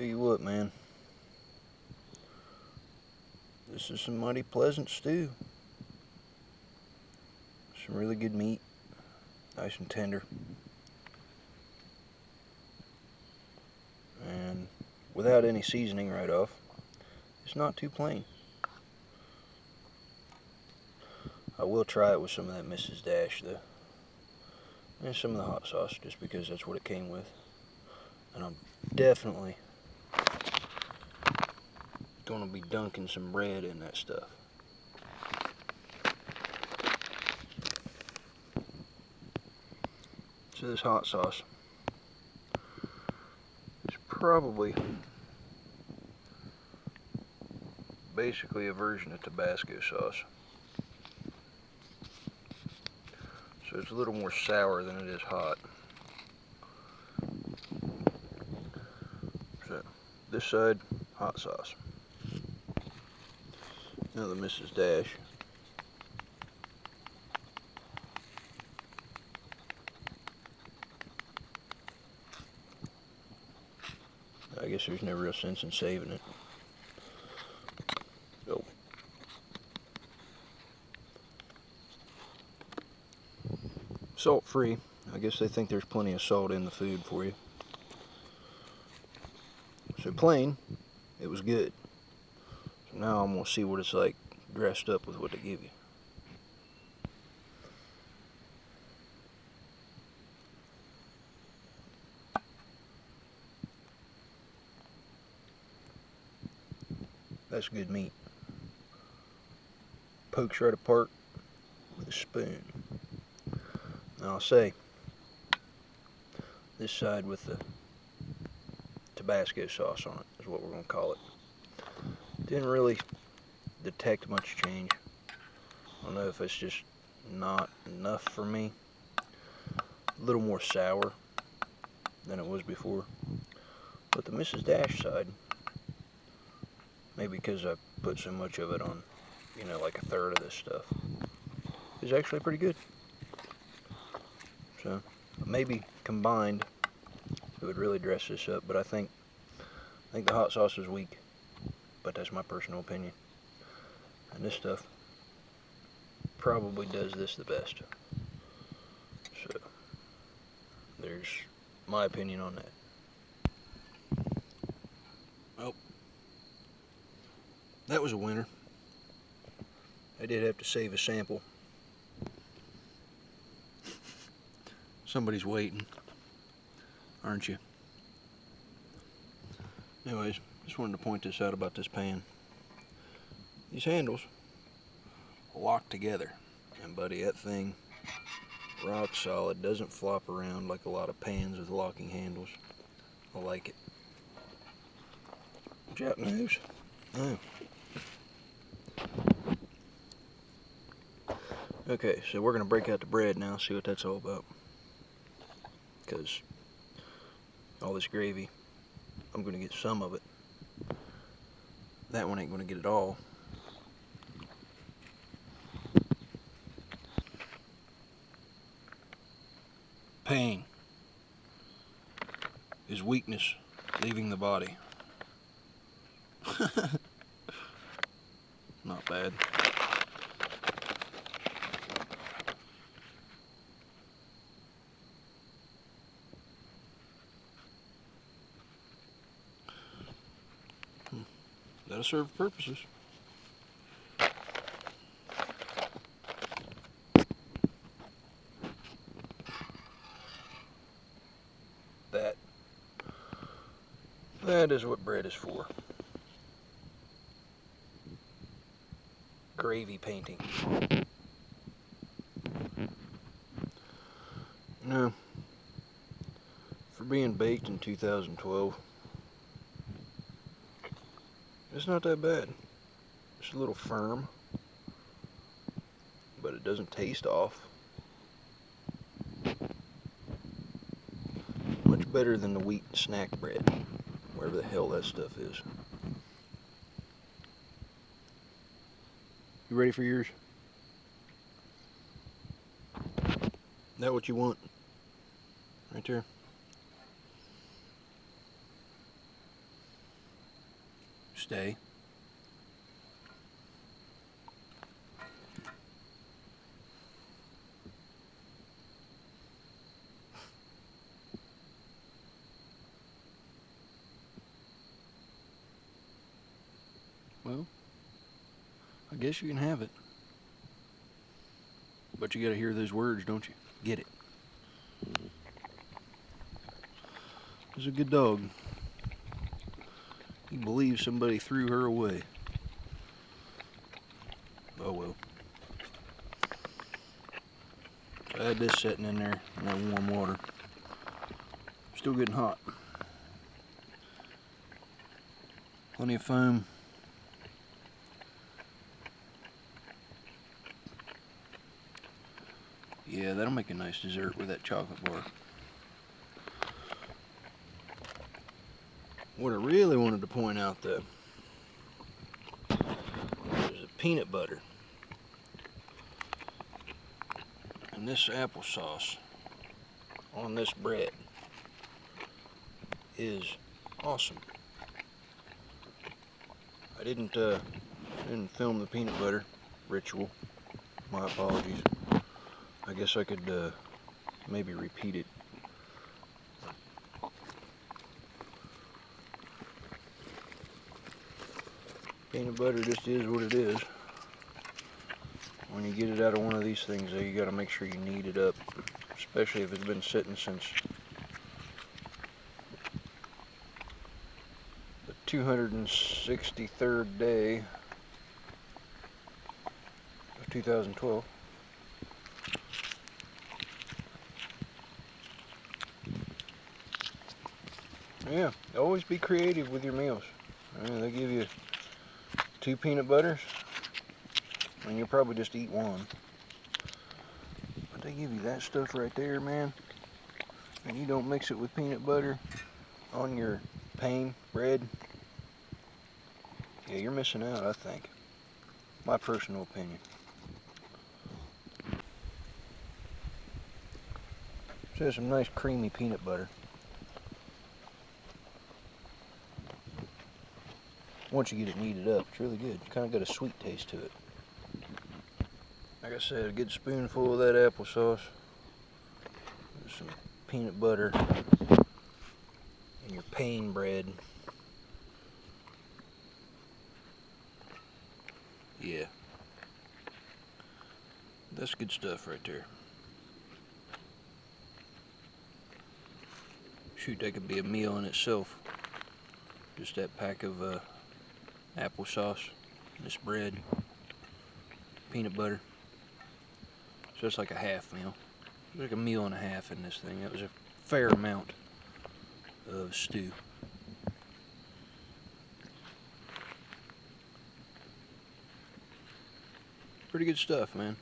Tell you what, man. This is some mighty pleasant stew. Some really good meat. Nice and tender. And without any seasoning right off, it's not too plain. I will try it with some of that Mrs. Dash though. And some of the hot sauce, just because that's what it came with. And I'm definitely gonna be dunking some bread in that stuff. So this hot sauce is probably basically a version of Tabasco sauce. So it's a little more sour than it is hot. So this side, hot sauce. Now the Mrs. Dash. I guess there's no real sense in saving it. So salt free. I guess they think there's plenty of salt in the food for you. So plain, it was good. So now I'm gonna see what it's like dressed up with what they give you. That's good meat. Pokes right apart with a spoon. Now I'll say, this side with the Tabasco sauce on it is what we're going to call it. Didn't really detect much change. I don't know if it's just not enough for me. A little more sour than it was before. But the Mrs. Dash side, maybe because I put so much of it on, you know, like a third of this stuff, is actually pretty good. So maybe combined it would really dress this up, but I think the hot sauce is weak, but that's my personal opinion. And this stuff probably does this the best. So there's my opinion on that. Oh, that was a winner. I did have to save a sample. Somebody's waiting, aren't you? Anyways, just wanted to point this out about this pan. These handles lock together, and buddy, that thing rock solid, doesn't flop around like a lot of pans with locking handles. I like it. Jap nose. Oh. Okay, so we're gonna break out the bread now, see what that's all about. Because all this gravy, I'm going to get some of it. That one ain't going to get it all. Pain is weakness leaving the body. Not bad. That'll serve purposes. That is what bread is for. Gravy painting. No, for being baked in 2012, it's not that bad. It's a little firm, but it doesn't taste off. Much better than the wheat snack bread, wherever the hell that stuff is. You ready for yours? That what you want? Right there. stay. Well, I guess you can have it. But you gotta hear those words, don't you? Get it. She's a good dog. You believe somebody threw her away. Oh well. I had this sitting in there in that warm water. Still getting hot. Plenty of foam. Yeah, that'll make a nice dessert with that chocolate bar. What I really wanted to point out though, is the peanut butter. And this applesauce on this bread is awesome. I didn't film the peanut butter ritual. My apologies. I guess I could maybe repeat it. Peanut butter just is what it is. When you get it out of one of these things though, you gotta make sure you knead it up, especially if it's been sitting since the 263rd day of 2012. Yeah, always be creative with your meals. I mean, they give you 2 peanut butters, and you'll probably just eat one. But they give you that stuff right there, man, and you don't mix it with peanut butter on your plain bread. Yeah, you're missing out, I think. My personal opinion. So some nice creamy peanut butter. Once you get it kneaded up, it's really good. Kind of got a sweet taste to it. Like I said, a good spoonful of that applesauce, some peanut butter, and your plain bread. Yeah, that's good stuff right there. Shoot, that could be a meal in itself. Just that pack of applesauce, this bread, peanut butter. So it's like a half meal. It's like a meal and a half in this thing. That was a fair amount of stew. Pretty good stuff, man.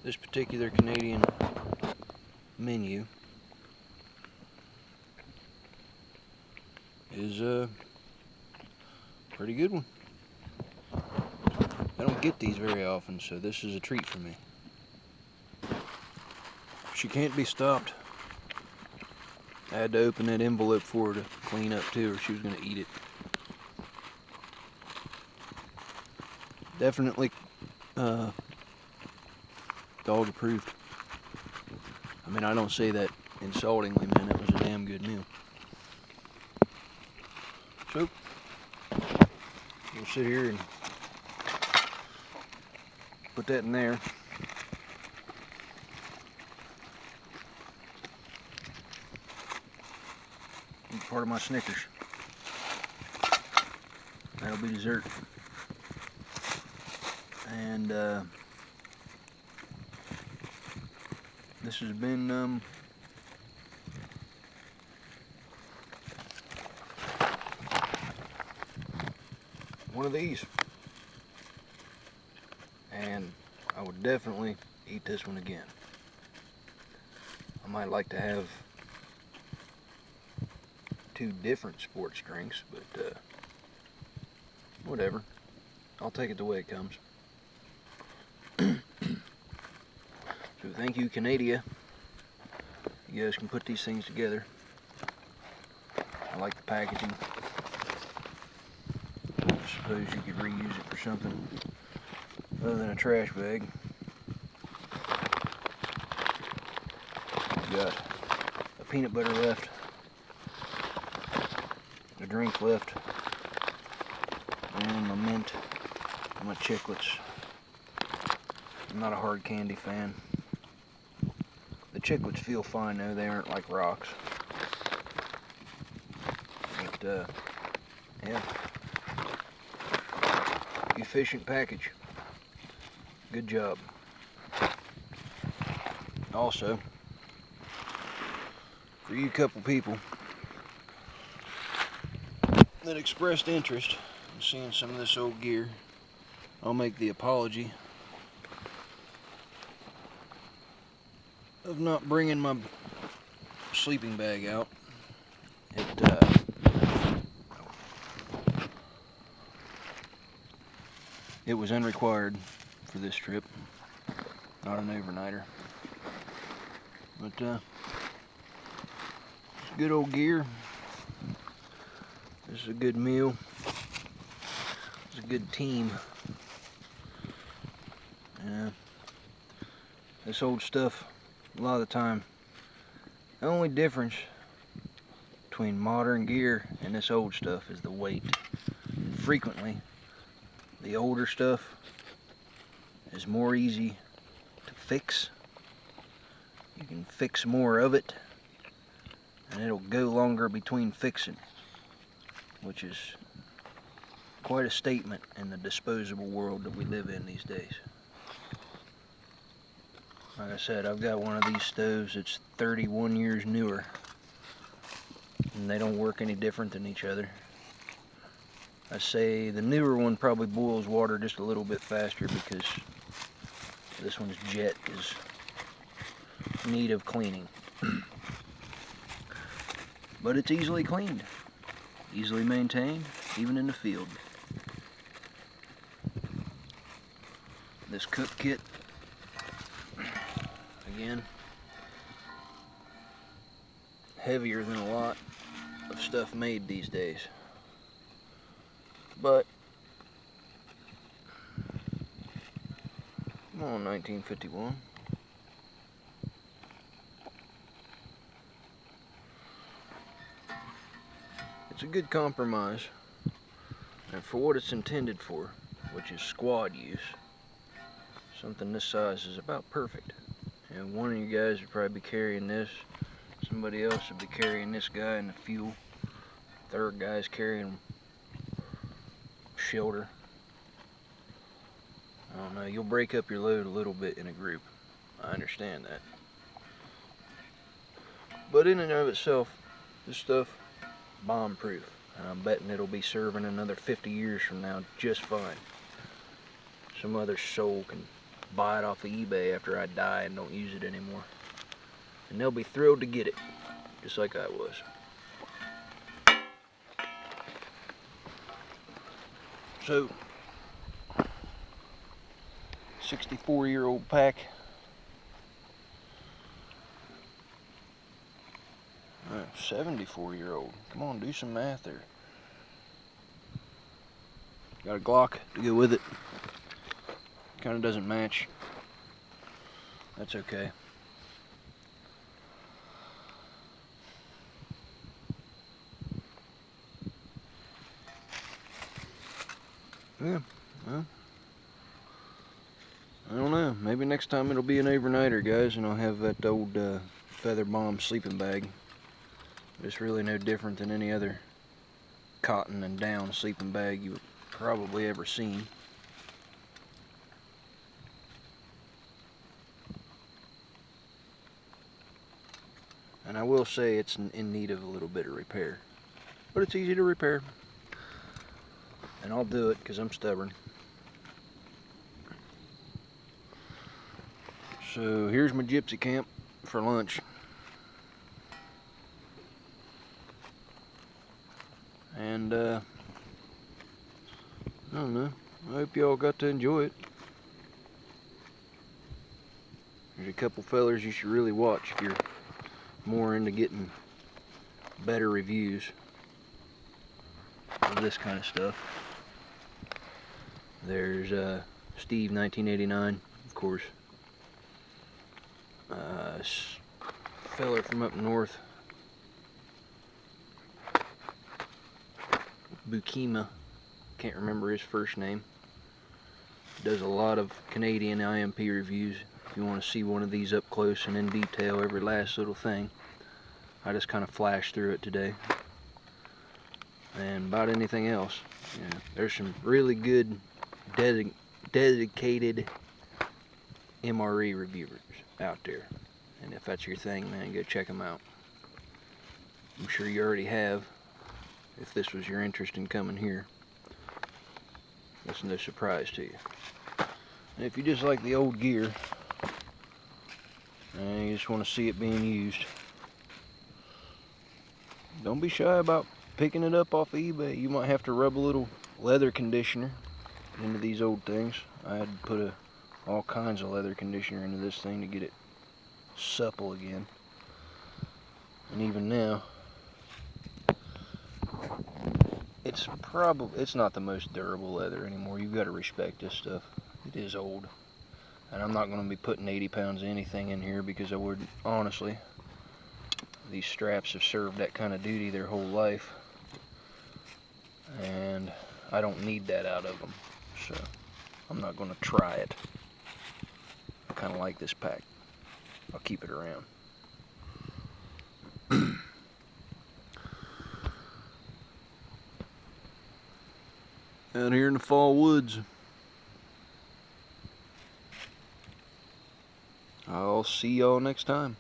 This particular Canadian menu is a pretty good one. I don't get these very often, so this is a treat for me. She can't be stopped. I had to open that envelope for her to clean up too, or she was going to eat it. Definitely dog approved. I mean, I don't say that insultingly, man. It was a damn good meal. So, we'll sit here and put that in there. Eat part of my Snickers. That'll be dessert. And this has been one of these, and I would definitely eat this one again. I might like to have 2 different sports drinks, but whatever. I'll take it the way it comes. So thank you, Canada. You guys can put these things together. I like the packaging. suppose you could reuse it for something other than a trash bag. Got a peanut butter left, a drink left, and my mint and my chiclets. I'm not a hard candy fan. The chiclets feel fine though, they aren't like rocks. But yeah, efficient package. Good job. Also, for you couple people that expressed interest in seeing some of this old gear, I'll make the apology of not bringing my sleeping bag out. It was unrequired for this trip, not an overnighter. But it's good old gear. This is a good meal. It's a good team. Yeah. This old stuff, a lot of the time, the only difference between modern gear and this old stuff is the weight. Frequently, the older stuff is more easy to fix. You can fix more of it, and it'll go longer between fixing, which is quite a statement in the disposable world that we live in these days. Like I said, I've got one of these stoves that's 31 years newer, and they don't work any different than each other. I say the newer one probably boils water just a little bit faster because this one's jet is in need of cleaning. But it's easily cleaned, easily maintained, even in the field. This cook kit, again, heavier than a lot of stuff made these days. But, come on, 1951. It's a good compromise, and for what it's intended for, which is squad use, something this size is about perfect. And one of you guys would probably be carrying this, somebody else would be carrying this guy and the fuel, third guy's carrying shelter. I don't know, you'll break up your load a little bit in a group. I understand that. But in and of itself, this stuff, bomb-proof. And I'm betting it'll be serving another 50 years from now just fine. Some other soul can buy it off of eBay after I die and don't use it anymore. And they'll be thrilled to get it, just like I was. So, 64-year-old pack. 74-year-old. Come on, do some math there. Got a Glock to go with it. Kind of doesn't match. That's okay. Yeah, well, I don't know. Maybe next time it'll be an overnighter, guys, and I'll have that old feather bomb sleeping bag. It's really no different than any other cotton and down sleeping bag you've probably ever seen. And I will say it's in need of a little bit of repair, but it's easy to repair. And I'll do it because I'm stubborn. So here's my gypsy camp for lunch. And I don't know, I hope y'all got to enjoy it. There's a couple fellers you should really watch if you're more into getting better reviews of this kind of stuff. There's Steve 1989, of course. Feller from up north, Bukima, can't remember his first name. Does a lot of Canadian IMP reviews. If you want to see one of these up close and in detail, every last little thing. I just kind of flashed through it today. And about anything else, there's some really good dedicated MRE reviewers out there. And if that's your thing, man, go check them out. I'm sure you already have, if this was your interest in coming here. That's no surprise to you. And if you just like the old gear, and you just want to see it being used, don't be shy about picking it up off of eBay. You might have to rub a little leather conditioner into these old things. I had to put all kinds of leather conditioner into this thing to get it supple again. And even now, it's not the most durable leather anymore. You've got to respect this stuff. It is old. And I'm not going to be putting 80 pounds of anything in here, because I would, honestly, these straps have served that kind of duty their whole life, and I don't need that out of them, so I'm not going to try it. I kind of like this pack. I'll keep it around. Out here in the fall woods. I'll see y'all next time.